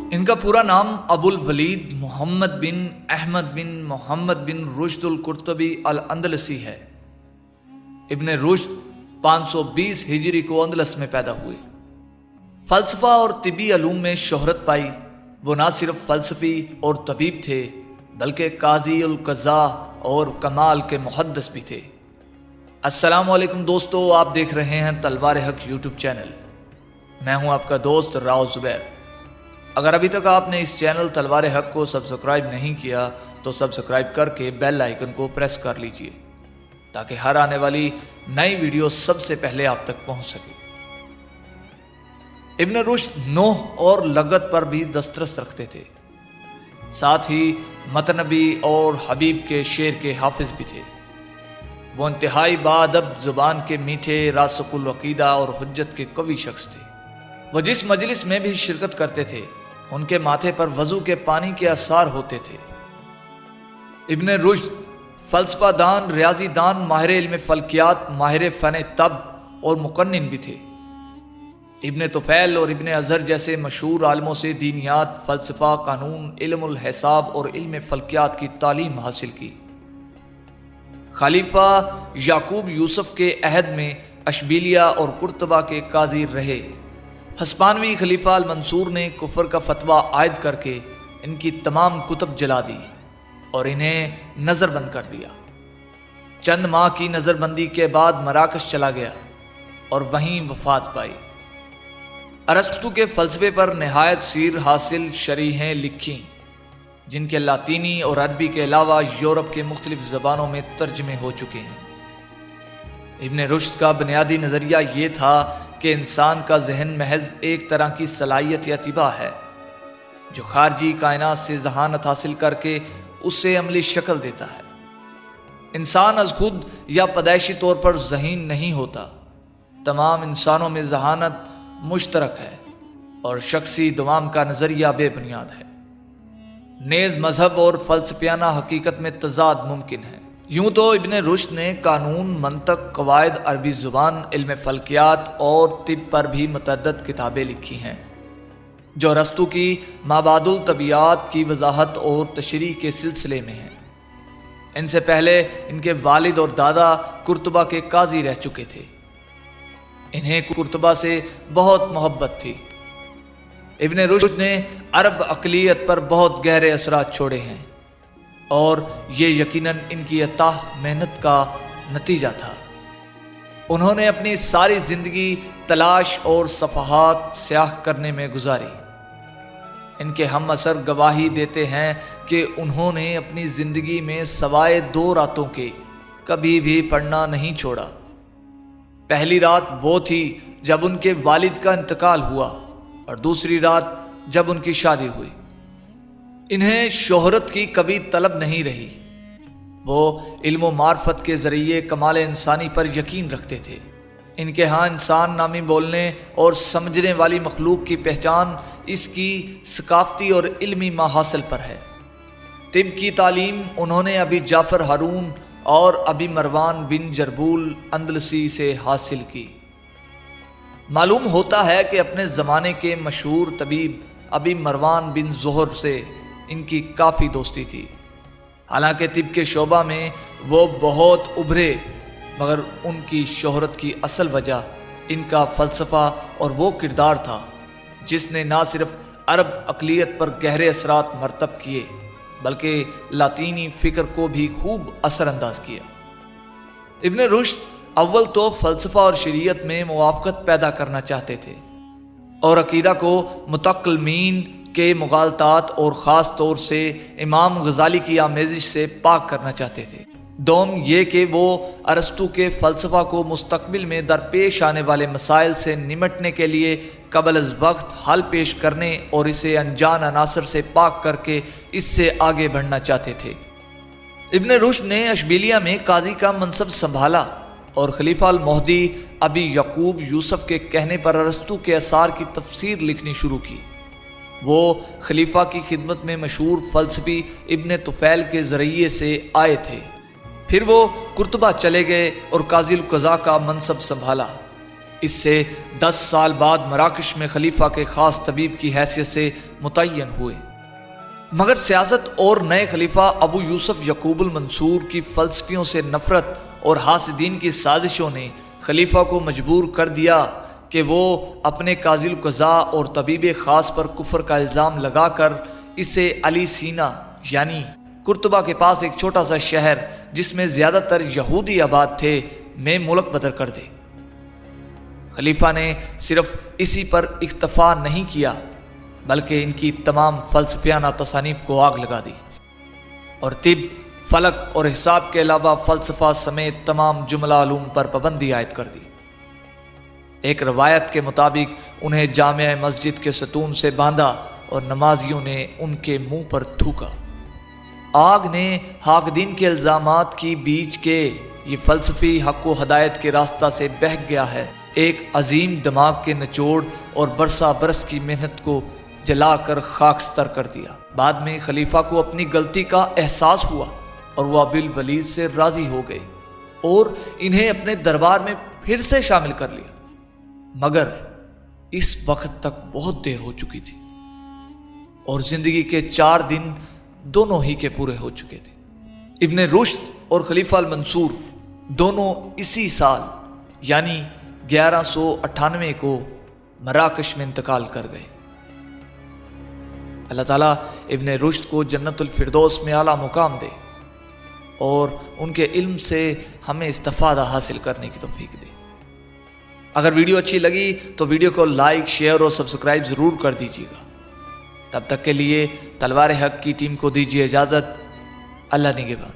इनका पूरा नाम अबुल वलीद मोहम्मद बिन अहमद बिन मोहम्मद बिन रुश्द अल कुर्तबी अल अंदलसी है। इब्ने रुश्द 520 हिजरी को अंदलस में पैदा हुए। फ़लसफ़ा और तिबी अलूम में शोहरत पाई। वो ना सिर्फ फ़लसफ़ी और तबीब थे बल्कि काजी उल क़ज़ा और कमाल के मुहद्दिस भी थे। अस्सलामु अलैकुम दोस्तों, आप देख रहे हैं तलवार हक यूट्यूब चैनल। मैं हूं आपका दोस्त राव ज़ुबैर। अगर अभी तक आपने इस चैनल तलवार हक को सब्सक्राइब नहीं किया तो सब्सक्राइब करके बेल आइकन को प्रेस कर लीजिए ताकि हर आने वाली नई वीडियो सबसे पहले आप तक पहुंच सके। इब्ने रुश्द नोह और लगत पर भी दस्तरस रखते थे, साथ ही मतनबी और हबीब के शेर के हाफिज भी थे। वो इंतहाई बाअदब जुबान के मीठे, रासकुल अकीदा और हुज्जत के कवि शख्स थे। वो जिस मजलिस में भी शिरकत करते थे उनके माथे पर वजू के पानी के आसार होते थे। इब्ने रुश्द फ़लसफ़ा दान, रियाजी दान, माहिर इल्म फ़ल्कियात, माहिर फ़न तब और मुकन्निन भी थे। इब्ने तुफ़ैल और इब्ने अज़हर जैसे मशहूर आलमों से दीनियात, फ़लसफ़ा, कानून, इल्मुल हिसाब और इल्म फ़ल्कियात की तालीम हासिल की। खलीफा याकूब यूसुफ के अहद में अशबिलिया और कुर्तबा के काजी रहे। हस्पानवी खलीफा अल मंसूर ने कुफर का फतवा आयद करके इनकी तमाम कुतुब जला दी और इन्हें नज़रबंद कर दिया। चंद माह की नज़रबंदी के बाद मराकश चला गया और वहीं वफात पाई। अरस्तु के फ़लसफ़े पर नहायत सीर हासिल शरीहें लिखीं जिनके लातीनी और अरबी के अलावा यूरोप के मुख्तलिफ ज़बानों में तर्जमे हो चुके हैं। इब्ने रुश्द का बुनियादी नज़रिया ये था कि इंसान का जहन महज एक तरह की सलाहियत या तिबा है जो खारजी कायनात से जहानत हासिल करके उससे अमली शक्ल देता है। इंसान अज खुद या पैदाइशी तौर पर ज़हीन नहीं होता। तमाम इंसानों में जहानत मुश्तरक है और शख्सी दुआम का नज़रिया बेबुनियाद है। नेज़ मजहब और फ़लसफ़ियाना हकीकत में तज़ाद मुमकिन है। यूँ तो इब्ने रुश्द ने कानून, मंतक, कवायद, अरबी ज़ुबान, इल्म फ़ल्कियात और तिब पर भी मुतअद्दिद किताबें लिखी हैं जो अरस्तु की माबादुल तबियात की वजाहत और तशरीह के सिलसिले में हैं। इनसे पहले इनके वालिद और दादा कुर्तबा के काजी रह चुके थे। इन्हें कुर्तबा से बहुत मोहब्बत थी। इब्ने रुश्द ने अरब अक़लियत पर बहुत गहरे असरात छोड़े हैं और ये यकीनन इनकी अताह मेहनत का नतीजा था। उन्होंने अपनी सारी ज़िंदगी तलाश और सफ़हात स्याह करने में गुजारी। इनके हम असर गवाही देते हैं कि उन्होंने अपनी ज़िंदगी में सवाए 2 रातों के कभी भी पढ़ना नहीं छोड़ा। पहली रात वो थी जब उनके वालिद का इंतकाल हुआ और दूसरी रात जब उनकी शादी हुई। इन्हें शोहरत की कभी तलब नहीं रही। वो इल्म मार्फत के ज़रिए कमाल इंसानी पर यकीन रखते थे। इनके यहाँ इंसान नामी बोलने और समझने वाली मखलूक की पहचान इसकी सकाफ़ती और इल्मी महासिल पर है। तिब की तालीम उन्होंने अबी जाफ़र हारून और अबी मरवान बिन जरबूल अंदलसी से हासिल की। मालूम होता है कि अपने ज़माने के मशहूर तबीब अबी मरवान बिन ज़ुहर से इनकी काफ़ी दोस्ती थी। हालांकि तिब के शोबा में वो बहुत उभरे, मगर उनकी शोहरत की असल वजह इनका फ़लसफ़ा और वो किरदार था जिसने ना सिर्फ अरब अक़लियत पर गहरे असरात मरतब किए बल्कि लातीनी फ़िक्र को भी खूब असरअंदाज किया। इब्ने रुश्द अव्वल तो फ़लसफ़ा और शरीयत में मुवाफ़क़त पैदा करना चाहते थे और अक़ीदा को मुतक़ल्लिमीन के मुग़ालतात और ख़ास तौर से इमाम गज़ाली की आमेज़िश से पाक करना चाहते थे। दोम ये कि वो अरस्तु के फ़लसफ़ा को मुस्तक़बिल में दरपेश आने वाले मसाइल से निमटने के लिए क़ब्ल अज़ वक्त हल पेश करने और इसे अनजान अनासर से पाक करके इससे आगे बढ़ना चाहते थे। इब्ने रुश्द ने अशबिलिया में काजी का मनसब संभाला और खलीफा अल महदी अबी याकूब यूसुफ के कहने पर अरस्तु के आसार की तफसीर लिखनी शुरू की। वो खलीफा की खिदमत में मशहूर फ़लसफ़ी इब्ने तुफ़ैल के ज़रिए से आए थे। फिर वो कुर्तबा चले गए और काज़ी उल क़ज़ा का मनसब संभाला। اس سے 10 سال بعد مراکش میں خلیفہ کے خاص طبیب کی حیثیت سے متعین ہوئے، مگر سیاست اور نئے خلیفہ ابو یوسف یعقوب المنصور کی فلسفیوں سے نفرت اور حاسدین کی سازشوں نے خلیفہ کو مجبور کر دیا کہ وہ اپنے قاضی القضاء اور طبیب خاص پر کفر کا الزام لگا کر اسے علی سینا یعنی قرطبہ کے پاس ایک چھوٹا سا شہر جس میں زیادہ تر یہودی آباد تھے میں ملک بدر کر دے۔ خلیفہ نے صرف اسی پر اکتفا نہیں کیا بلکہ ان کی تمام فلسفیانہ تصانیف کو آگ لگا دی اور طب، فلک اور حساب کے علاوہ فلسفہ سمیت تمام جملہ علوم پر پابندی عائد کر دی۔ ایک روایت کے مطابق انہیں جامع مسجد کے ستون سے باندھا اور نمازیوں نے ان کے منہ پر تھوکا۔ آگ نے حاقدین کے الزامات کی بیچ کے یہ فلسفی حق و ہدایت کے راستہ سے بہک گیا ہے، ایک عظیم دماغ کے نچوڑ اور برسا برس کی محنت کو جلا کر خاکستر کر دیا۔ بعد میں خلیفہ کو اپنی غلطی کا احساس ہوا اور وہ بالولید سے راضی ہو گئے اور انہیں اپنے دربار میں پھر سے شامل کر لیا، مگر اس وقت تک بہت دیر ہو چکی تھی اور زندگی کے 4 دن دونوں ہی کے پورے ہو چکے تھے۔ ابن رشد اور خلیفہ المنصور دونوں اسی سال یعنی 1198 کو مراکش میں انتقال کر گئے۔ اللہ تعالیٰ ابن رشد کو جنت الفردوس میں اعلیٰ مقام دے اور ان کے علم سے ہمیں استفادہ حاصل کرنے کی توفیق دے۔ اگر ویڈیو اچھی لگی تو ویڈیو کو لائک، شیئر اور سبسکرائب ضرور کر دیجیے گا۔ تب تک کے لیے تلوار حق کی ٹیم کو دیجیے اجازت۔ اللہ نگہبان۔